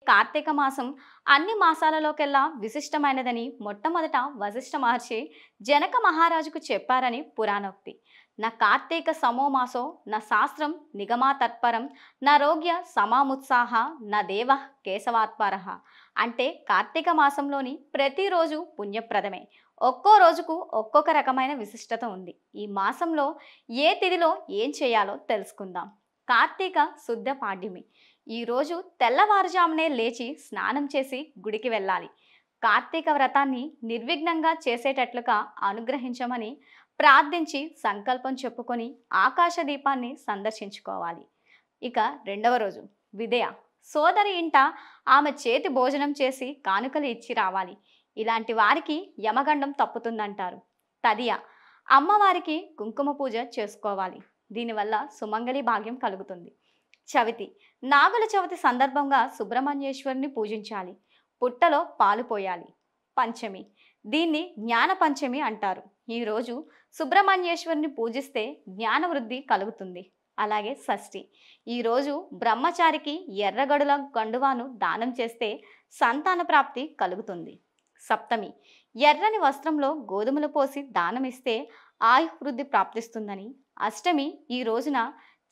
కార్తీక మాసం అన్ని మాసాలలోకెల్లా విశిష్టమైనదని మొట్టమొదట వశిష్ఠ మహర్షి జనక మహారాజుకు చెప్పారని పురాణోక్తి. నా కార్తీక సమో మాసో నా శాస్త్రం నిగమా తత్పరం నా రోగ్య సమాముత్సాహ నా దేవ కేశవాత్పరః. అంటే కార్తీక మాసంలోని ప్రతిరోజు పుణ్యప్రదమే. ఒక్కో రోజుకు ఒక్కొక్క రకమైన విశిష్టత ఉంది. ఈ మాసంలో ఏ తిథిలో ఏం చేయాలో తెలుసుకుందాం. కార్తీక శుద్ధ పాడ్యమి. ఈరోజు తెల్లవారుజామునే లేచి స్నానం చేసి గుడికి వెళ్ళాలి. కార్తీక వ్రతాన్ని నిర్విఘ్నంగా చేసేటట్లుగా అనుగ్రహించమని ప్రార్థించి సంకల్పం చెప్పుకొని ఆకాశ దీపాన్ని సందర్శించుకోవాలి. ఇక రెండవ రోజు విదయ. సోదరి ఇంట ఆమె చేతి భోజనం చేసి కానుకలు ఇచ్చి రావాలి. ఇలాంటి వారికి యమగండం తప్పుతుందంటారు. తదియ. అమ్మవారికి కుంకుమ పూజ చేసుకోవాలి. దీనివల్ల సుమంగళి భాగ్యం కలుగుతుంది. చవితి. నాగుల చవితి సందర్భంగా సుబ్రహ్మణ్యేశ్వరుని పూజించాలి. పుట్టలో పాలు పోయాలి. పంచమి. దీన్ని జ్ఞాన పంచమి అంటారు. ఈరోజు సుబ్రహ్మణ్యేశ్వరుని పూజిస్తే జ్ఞాన వృద్ధి కలుగుతుంది. అలాగే షష్ఠి. ఈరోజు బ్రహ్మచారికి ఎర్రగడుల గండువాను దానం చేస్తే సంతాన ప్రాప్తి కలుగుతుంది. సప్తమి. ఎర్రని వస్త్రంలో గోధుమలు పోసి దానమిస్తే ఆయువృద్ధి ప్రాప్తిస్తుందని. అష్టమి. ఈ రోజున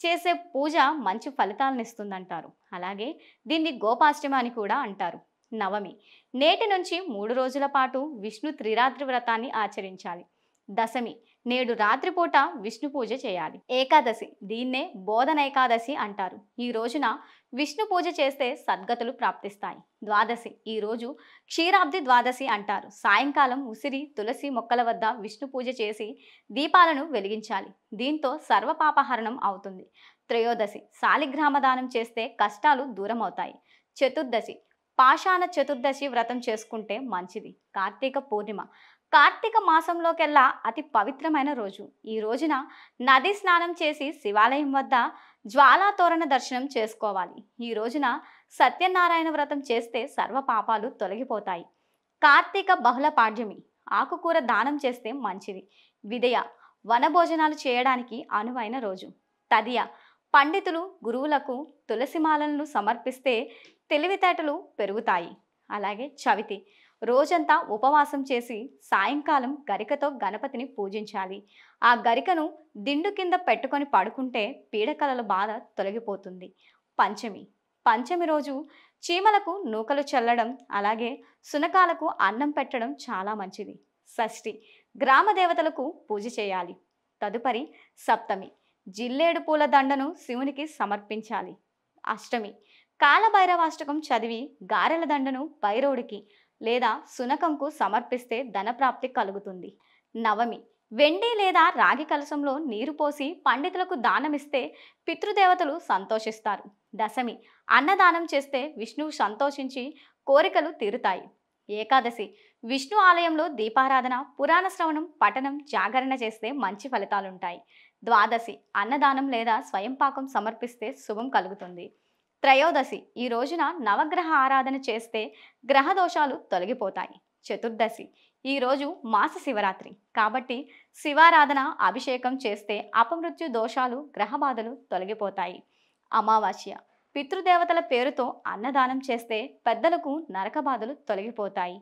చేసే పూజ మంచి ఫలితాలను ఇస్తుందంటారు. అలాగే దీన్ని గోపాష్టమి అని కూడా అంటారు. నవమి. నేటి నుంచి 3 రోజుల పాటు విష్ణు త్రిరాత్రి వ్రతాన్ని ఆచరించాలి. దశమి. నేడు రాత్రిపూట విష్ణు పూజ చేయాలి. ఏకాదశి. దీన్నే బోధన ఏకాదశి అంటారు. ఈ రోజున విష్ణు పూజ చేస్తే సద్గతులు ప్రాప్తిస్తాయి. ద్వాదశి. ఈ రోజు క్షీరాబ్ది ద్వాదశి అంటారు. సాయంకాలం ఉసిరి తులసి మొక్కల వద్ద విష్ణు పూజ చేసి దీపాలను వెలిగించాలి. దీంతో సర్వపాపహరణం అవుతుంది. త్రయోదశి. శాలిగ్రామ దానం చేస్తే కష్టాలు దూరం అవుతాయి. చతుర్దశి. పాషాణ చతుర్దశి వ్రతం చేసుకుంటే మంచిది. కార్తీక పూర్ణిమ. కార్తీక మాసంలోకెల్లా అతి పవిత్రమైన రోజు. ఈ రోజున నది స్నానం చేసి శివాలయం వద్ద జ్వాలాతోరణ దర్శనం చేసుకోవాలి. ఈ రోజున సత్యనారాయణ వ్రతం చేస్తే సర్వ పాపాలు తొలగిపోతాయి. కార్తీక బహుళ పాడ్యమి. ఆకుకూర దానం చేస్తే మంచిది. విదయ. వనభోజనాలు చేయడానికి అనువైన రోజు. తదియ. పండితులు గురువులకు తులసిమాలను సమర్పిస్తే తెలివితేటలు పెరుగుతాయి. అలాగే చవితి. రోజంతా ఉపవాసం చేసి సాయంకాలం గరికతో గణపతిని పూజించాలి. ఆ గరికను దిండు కింద పెట్టుకొని పడుకుంటే పీడకలల బాధ తొలగిపోతుంది. పంచమి. పంచమి రోజు చీమలకు నూకలు చల్లడం, అలాగే సునకాలకు అన్నం పెట్టడం చాలా మంచిది. షష్ఠి. గ్రామ దేవతలకు పూజ చేయాలి. తదుపరి సప్తమి. జిల్లేడు పూల దండను శివునికి సమర్పించాలి. అష్టమి. కాలభైరవాష్టకం చదివి గారెల దండను భైరవుడికి లేదా సునకంకు సమర్పిస్తే ధనప్రాప్తి కలుగుతుంది. నవమి. వెండి లేదా రాగి కలశంలో నీరు పోసి పండితులకు దానమిస్తే పితృదేవతలు సంతోషిస్తారు. దశమి. అన్నదానం చేస్తే విష్ణువు సంతోషించి కోరికలు తీరుతాయి. ఏకాదశి. విష్ణు ఆలయంలో దీపారాధన, పురాణ శ్రవణం, పఠనం, జాగరణ చేస్తే మంచి ఫలితాలుంటాయి. ద్వాదశి. అన్నదానం లేదా స్వయంపాకం సమర్పిస్తే శుభం కలుగుతుంది. త్రయోదశి. ఈ రోజున నవగ్రహ ఆరాధన చేస్తే గ్రహ దోషాలు తొలగిపోతాయి. చతుర్దశి. ఈరోజు మాస శివరాత్రి కాబట్టి శివారాధన, అభిషేకం చేస్తే అపమృత్యు దోషాలు, గ్రహ బాధలు తొలగిపోతాయి. అమావాస్య. పితృదేవతల పేరుతో అన్నదానం చేస్తే పెద్దలకు నరక బాధలు తొలగిపోతాయి.